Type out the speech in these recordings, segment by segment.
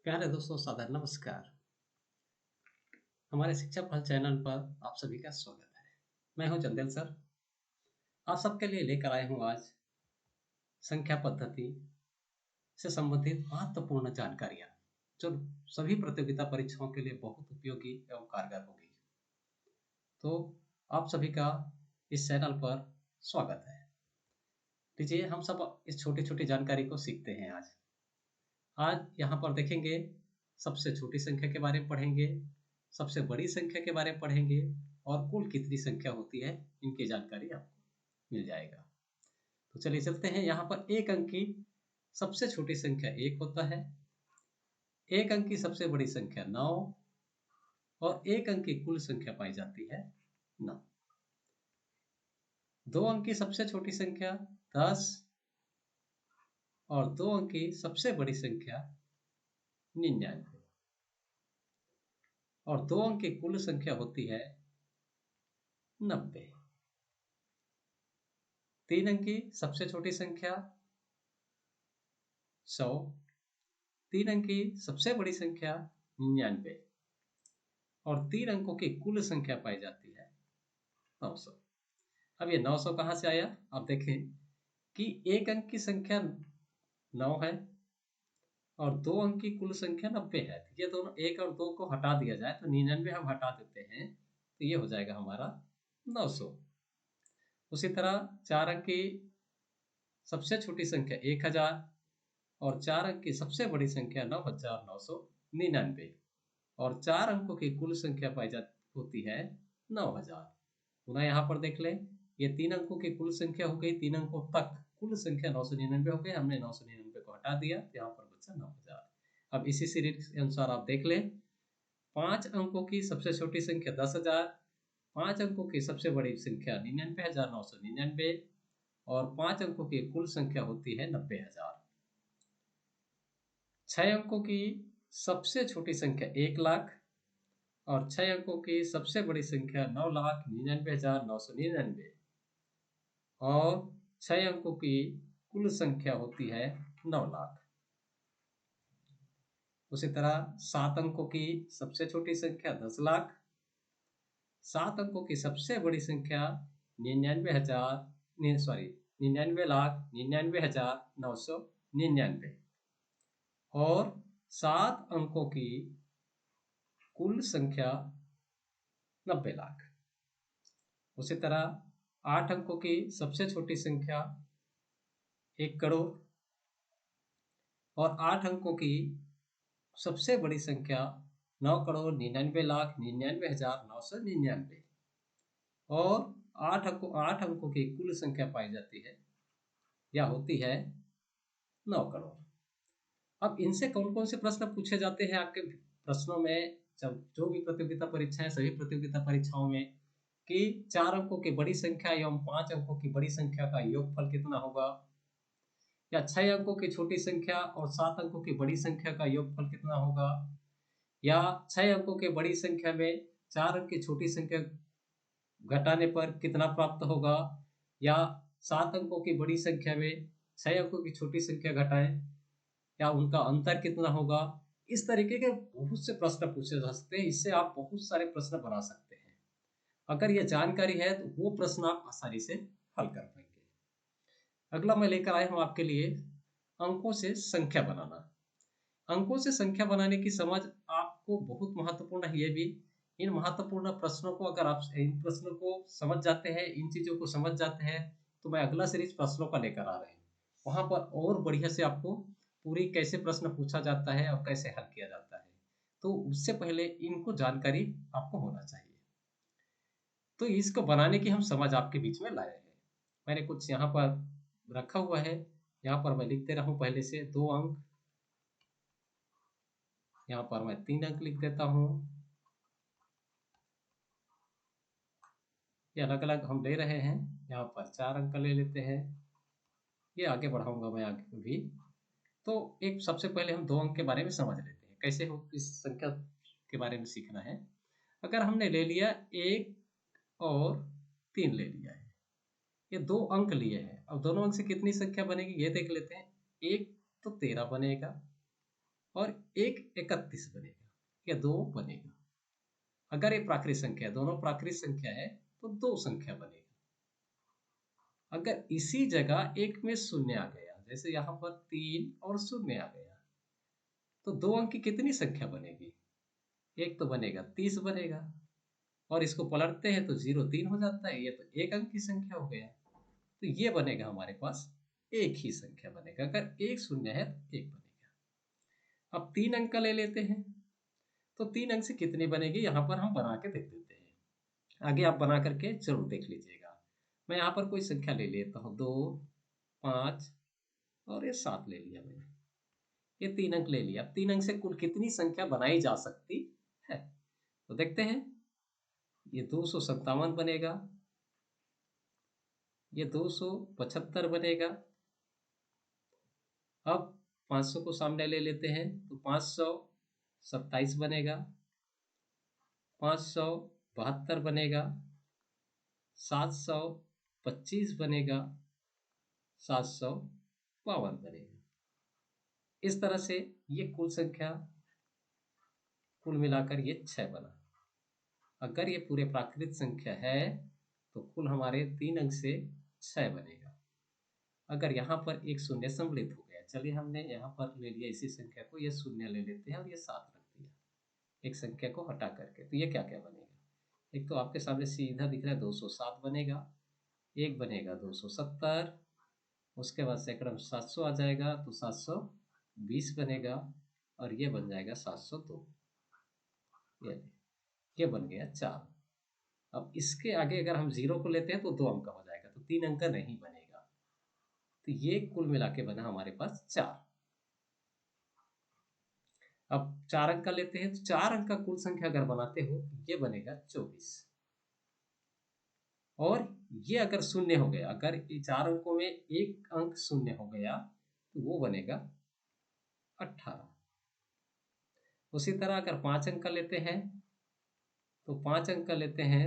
प्यारे दोस्तों, सादर नमस्कार। हमारे शिक्षा फल चैनल पर आप सभी का स्वागत है। मैं हूं चंदेल सर। आप सबके लिए लेकर आए हूं आज संख्या पद्धति से संबंधित महत्वपूर्ण जानकारियां, जो सभी प्रतियोगिता परीक्षाओं के लिए बहुत उपयोगी एवं कारगर होगी। तो आप सभी का इस चैनल पर स्वागत है। लीजिए हम सब इस छोटी छोटी जानकारी को सीखते हैं। आज यहाँ पर देखेंगे, सबसे छोटी संख्या के बारे में पढ़ेंगे, सबसे बड़ी संख्या के बारे में पढ़ेंगे और कुल कितनी संख्या होती है इनकी जानकारी आपको मिल जाएगा। तो चलिए चलते हैं। यहाँ पर एक अंक की सबसे छोटी संख्या 1 होता है, एक अंक की सबसे बड़ी संख्या 9 और एक अंक की कुल संख्या पाई जाती है 9। दो अंक की सबसे छोटी संख्या 10 और दो अंक की सबसे बड़ी संख्या 99 और दो अंक की कुल संख्या होती है 90। तीन अंक की सबसे छोटी संख्या 100, तीन अंक की सबसे बड़ी संख्या 99 और तीन अंकों की कुल संख्या पाई जाती है 900। अब ये 900 कहाँ से आया? आप देखें कि एक अंक की संख्या 9 है और दो अंक की कुल संख्या 90 है। ये दोनों एक और दो को हटा दिया जाए तो 99 हम हटा देते हैं, तो ये हो जाएगा हमारा 900। उसी तरह चार अंक की सबसे छोटी संख्या 1000 और चार अंक की सबसे बड़ी संख्या 9999 और चार अंकों की कुल संख्या पाई जाती होती है 9000। पुनः यहाँ पर देख लें, ये तीन अंकों की कुल संख्या हो गई, तीन अंकों तक कुल संख्या 999 हो गई, हमने 999 को हटा दिया, यहाँ पर बचा 9000। अब इसी सीरीज के अनुसार आप देख लें, पांच अंकों की सबसे छोटी संख्या 10000, पांच अंकों की सबसे बड़ी संख्या 99,999 और पांच अंकों की कुल संख्या होती है 90,000। छह अंकों की सबसे छोटी संख्या 1 लाख और छह अंकों की सबसे बड़ी संख्या 9,99,999 और छह अंकों की कुल संख्या होती है 9 लाख। उसी तरह सात अंकों की सबसे छोटी संख्या 10 लाख, सात अंकों की सबसे बड़ी संख्या 99,99,999 और सात अंकों की कुल संख्या 90 लाख। उसी तरह आठ अंकों की सबसे छोटी संख्या 1 करोड़ और आठ अंकों की सबसे बड़ी संख्या 9,99,99,999 और आठ अंकों की कुल संख्या पाई जाती है या होती है 9 करोड़। अब इनसे कौन कौन से प्रश्न पूछे जाते हैं आपके प्रश्नों में, जब जो भी प्रतियोगिता परीक्षाएं, सभी प्रतियोगिता परीक्षाओं में, कि चार अंकों की बड़ी संख्या एवं पांच अंकों की बड़ी संख्या का योगफल कितना होगा, या छह अंकों की छोटी संख्या और सात अंकों की बड़ी संख्या का योगफल कितना होगा, या छह अंकों की बड़ी संख्या में चार अंक की छोटी संख्या घटाने पर कितना प्राप्त होगा, या सात अंकों की बड़ी संख्या में छह अंकों की छोटी संख्या घटाएं या उनका अंतर कितना होगा। इस तरीके के बहुत से प्रश्न पूछे जा सकते हैं। इससे आप बहुत सारे प्रश्न बना सकते हैं। अगर यह जानकारी है तो वो प्रश्न आप आसानी से हल कर पाएंगे। अगला मैं लेकर आया हूं आपके लिए अंकों से संख्या बनाना। अंकों से संख्या बनाने की समझ आपको बहुत महत्वपूर्ण है। ये भी इन महत्वपूर्ण प्रश्नों को, अगर आप इन प्रश्नों को समझ जाते हैं, इन चीजों को समझ जाते हैं, तो मैं अगला सीरीज प्रश्नों का लेकर आ रही हूँ। वहां पर और बढ़िया से आपको पूरी कैसे प्रश्न पूछा जाता है और कैसे हल किया जाता है, तो उससे पहले इनको जानकारी आपको होना चाहिए। तो इसको बनाने की हम समझ आपके बीच में लाए हैं। मैंने कुछ यहाँ पर रखा हुआ है, यहाँ पर मैं लिखते रहूं पहले से 2 अंक, यहाँ पर मैं 3 अंक लिख देता हूँ। ये अलग अलग हम ले रहे हैं, यहाँ पर 4 अंक ले लेते हैं। ये आगे बढ़ाऊंगा मैं आगे भी। तो एक सबसे पहले हम 2 अंक के बारे में समझ लेते हैं, कैसे हो इस संख्या के बारे में सीखना है। अगर हमने ले लिया 1 और 3 ले लिया है, ये 2 अंक लिए हैं। अब दोनों अंक से कितनी संख्या बनेगी ये देख लेते हैं। 1 तो 13 बनेगा और एक 31 बनेगा, या 2 बनेगा। अगर ये प्राकृत संख्या है, दोनों प्राकृत संख्या है, तो 2 संख्या बनेगा। अगर इसी जगह एक में शून्य आ गया, जैसे यहाँ पर 3 और शून्य आ गया, तो 2 अंक की कितनी संख्या बनेगी? एक तो बनेगा 30 बनेगा, और इसको पलटते हैं तो 0 3 हो जाता है, ये तो एक अंक की संख्या हो गया। तो ये बनेगा हमारे पास एक ही संख्या बनेगा, अगर एक शून्य है तो एक बनेगा। अब 3 अंक का ले लेते हैं, तो 3 अंक से कितनी बनेगी यहाँ पर हम बना के देख देते हैं। आगे आप बना करके जरूर देख लीजिएगा। मैं यहाँ पर कोई संख्या ले लेता हूँ, 2 5 और ये 7 ले लिया मैंने, ये 3 अंक ले लिया। अब 3 अंक से कुल कितनी संख्या बनाई जा सकती है, तो देखते हैं। ये 257 बनेगा, ये 275 बनेगा। अब 500 को सामने ले लेते हैं, तो 527 बनेगा, 572 बनेगा, 725 बनेगा, 752 बनेगा। इस तरह से ये कुल संख्या कुल मिलाकर ये 6 बना। अगर ये पूरे प्राकृत संख्या है तो कुल हमारे 3 अंक से 6 बनेगा। अगर यहाँ पर एक शून्य सम्मिलित हो गया, चलिए हमने यहाँ पर ले लिया इसी संख्या को, ये शून्य ले लेते हैं और ये 7 रख दिया एक संख्या को हटा करके, तो ये क्या क्या बनेगा? एक तो आपके सामने सीधा दिख रहा है 207 बनेगा, एक बनेगा 270, उसके बाद सैकड़ों 700 आ जाएगा तो 720 बनेगा, और ये बन जाएगा 702। ये बन गया 4। अब इसके आगे अगर हम 0 को लेते हैं तो 2 अंक का हो जाएगा, तो 3 अंक का नहीं बनेगा। तो ये कुल मिला के बना हमारे पास 4। अब 4 अंक का लेते हैं, तो 4 अंक का कुल संख्या अगर बनाते हो ये बनेगा 24। और ये अगर शून्य हो गया, अगर ये 4 अंकों में एक अंक शून्य हो गया तो वो बनेगा 18। उसी तरह अगर 5 अंक का लेते हैं, तो 5 अंक का लेते हैं,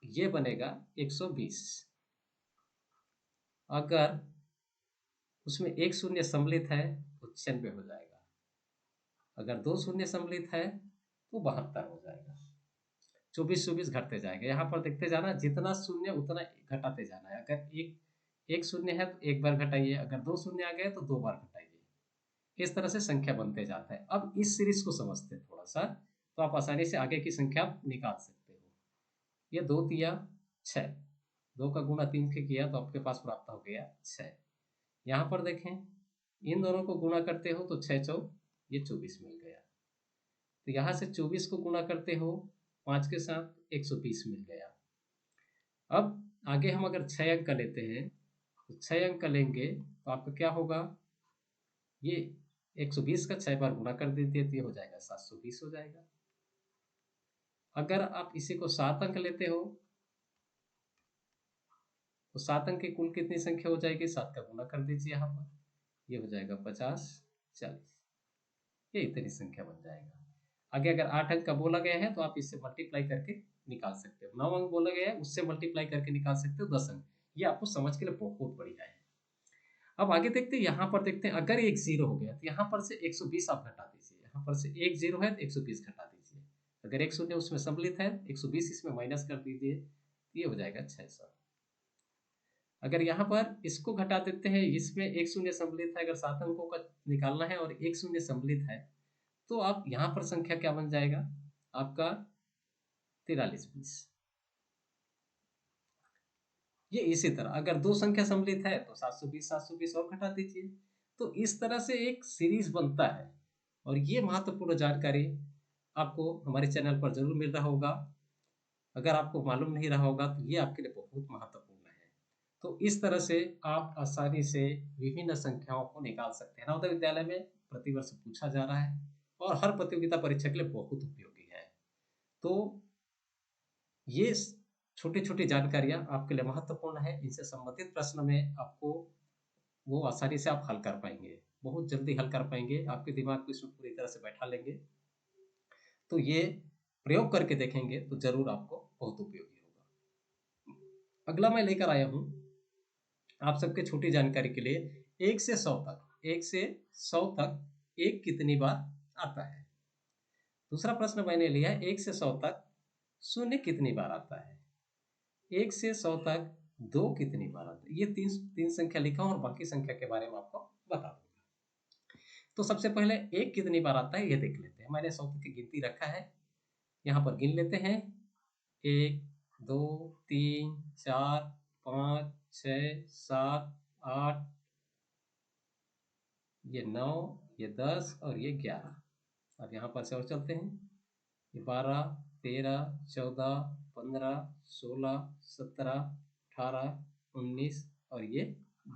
ये बनेगा 120। अगर उसमें एक शून्य सम्मिलित है तो 96 हो जाएगा, अगर 2 शून्य सम्मिलित है तो 72 हो जाएगा। 24 घटते जाएगा। यहाँ पर देखते जाना, जितना शून्य उतना घटाते जाना है। अगर एक शून्य है तो एक बार घटाइए, अगर 2 शून्य आ गए तो 2 बार घटाइए। इस तरह से संख्या बनते जाता है। अब इस सीरीज को समझते हैं थोड़ा सा, तो आप आसानी से आगे की संख्या निकाल सकते हो। ये 2 तिया 6, 2 का गुणा 3 से किया तो आपके पास प्राप्त हो गया 6। यहाँ पर देखें, इन दोनों को गुणा करते हो तो 6 चौ ये 24 मिल गया। तो यहाँ से 24 को गुणा करते हो 5 के साथ 120 मिल गया। अब आगे हम अगर 6 अंक का लेते हैं, तो 6 अंक का लेंगे तो आपका क्या होगा, ये 120 का 6 बार गुणा कर देते तो ये हो जाएगा 720 हो जाएगा। अगर आप इसी को 7 अंक लेते हो तो 7 अंक की कुल कितनी संख्या हो जाएगी, 7 का गुणा कर दीजिए यहाँ पर, ये हो जाएगा 50 40, ये इतनी संख्या बन जाएगा। आगे अगर 8 अंक का बोला गया है तो आप इससे मल्टीप्लाई करके निकाल सकते हो। 9 अंक बोला गया है उससे मल्टीप्लाई करके निकाल सकते हो 10 अंक। ये आपको समझ के लिए बहुत बढ़िया है। अब आगे देखते हैं, यहाँ पर देखते हैं, अगर एक 0 हो गया तो यहाँ पर से 120 आप घटा दीजिए। यहाँ पर से एक 0 है तो 120 घटा दीजिए। अगर एक शून्य उसमें सम्मिलित है 120 इसमें माइनस कर दीजिए, ये हो जाएगा 600। अगर यहाँ पर इसको घटा देते हैं, इसमें एक शून्य सम्मिलित है, अगर 7 अंकों का निकालना है और एक शून्य सम्मिलित है, तो आप यहाँ पर संख्या क्या बन जाएगा आपका 4320। ये इसी तरह अगर 2 संख्या सम्मिलित है तो 720 और घटा दीजिए। तो इस तरह से एक सीरीज बनता है, और ये महत्वपूर्ण जानकारी आपको हमारे चैनल पर जरूर मिल रहा होगा। अगर आपको मालूम नहीं रहा होगा तो ये आपके लिए बहुत महत्वपूर्ण है। तो इस तरह से आप आसानी से विभिन्न संख्याओं को निकाल सकते हैं। नवोदय विद्यालय में प्रतिवर्ष पूछा जा रहा है और हर प्रतियोगिता परीक्षा के लिए बहुत उपयोगी है। तो ये छोटी छोटी जानकारियां आपके लिए महत्वपूर्ण है। इनसे संबंधित प्रश्न में आपको वो आसानी से आप हल कर पाएंगे, बहुत जल्दी हल कर पाएंगे, आपके दिमाग को इसमें पूरी तरह से बैठा लेंगे। तो ये प्रयोग करके देखेंगे तो जरूर आपको बहुत उपयोगी होगा। अगला मैं लेकर आया हूं आप सबके छोटी जानकारी के लिए 1 से 100 तक एक कितनी बार आता है। दूसरा प्रश्न मैंने लिया है 1 से 100 तक शून्य कितनी बार आता है। 1 से 100 तक 2 कितनी बार आता है। ये तीन तीन संख्या लिखा हूं और बाकी संख्या के बारे में आपको बता दूंगा। तो सबसे पहले 1 कितनी बार आता है ये देख लेते हैं। मैंने 100 तक की गिनती रखा है, यहाँ पर गिन लेते हैं। 1 2 3 4 5 6 7 8, ये 9, ये 10 और ये 11। अब यहाँ पर से और चलते हैं। ये 12 13 14 15 16 17 18 19 और ये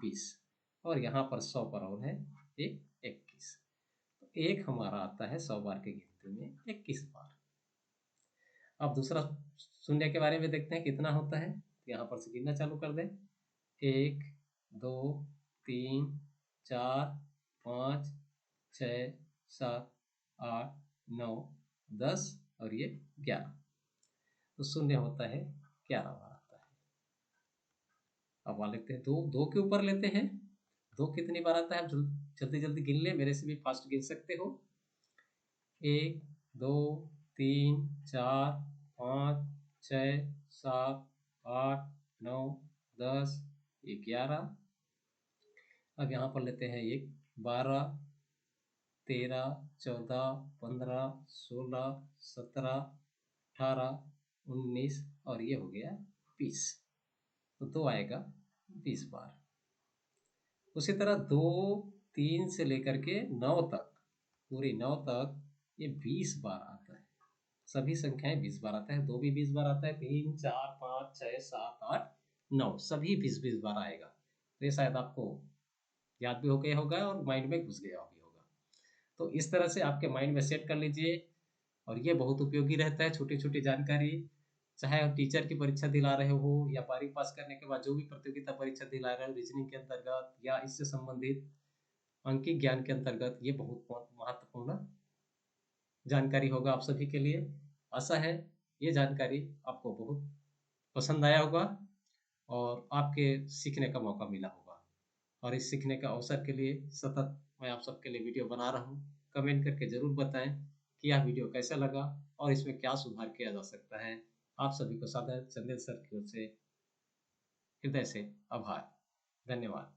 20 और यहाँ पर 100 पर और है ये 21। तो एक हमारा आता है 100 बार की गिनती में 21 बार। अब दूसरा शून्य के बारे में देखते हैं कितना होता है। तो यहाँ पर से गिनना चालू कर दें। 1 2 3 4 5 6 7 8 9 10 और ये 11। तो शून्य होता है 11 बार आता है। अब वहां लिखते हैं दो, दो के ऊपर लेते हैं। दो कितनी बार आता है आप जल्दी जल्दी गिन ले, मेरे से भी फास्ट गिन सकते हो। 1 2 3 4 5 6 7 8 9 10 ये 11। अब यहाँ पर लेते हैं 1 12 13 14 15 16 17 18 19 और ये हो गया 20। तो 2 आएगा 20 बार। उसी तरह 2 3 से लेकर के 9 तक, पूरी 9 तक ये 20 बार आता है। सभी संख्याएं 20 बार आता है। 2 भी 20 बार आता है, 3 4 5 6 7 8 9 सभी 20 बार आएगा। तो ये शायद आपको याद भी हो गया होगा और माइंड में घुस गया भी होगा। तो इस तरह से आपके माइंड में सेट कर लीजिए और ये बहुत उपयोगी रहता है। छोटी छोटी जानकारी, चाहे आप टीचर की परीक्षा दिला रहे हो या 12वीं पास करने के बाद जो भी प्रतियोगिता परीक्षा दिला रहे हो, रीजनिंग के अंतर्गत या इससे संबंधित अंकित ज्ञान के अंतर्गत, ये बहुत बहुत महत्वपूर्ण जानकारी होगा आप सभी के लिए। आशा है ये जानकारी आपको बहुत पसंद आया होगा और आपके सीखने का मौका मिला होगा। और इस सीखने का अवसर के लिए सतत मैं आप सबके लिए वीडियो बना रहा हूँ। कमेंट करके ज़रूर बताएं कि यह वीडियो कैसा लगा और इसमें क्या सुधार किया जा सकता है। आप सभी को सादर चंदेल सर की ओर से हृदय से आभार। धन्यवाद।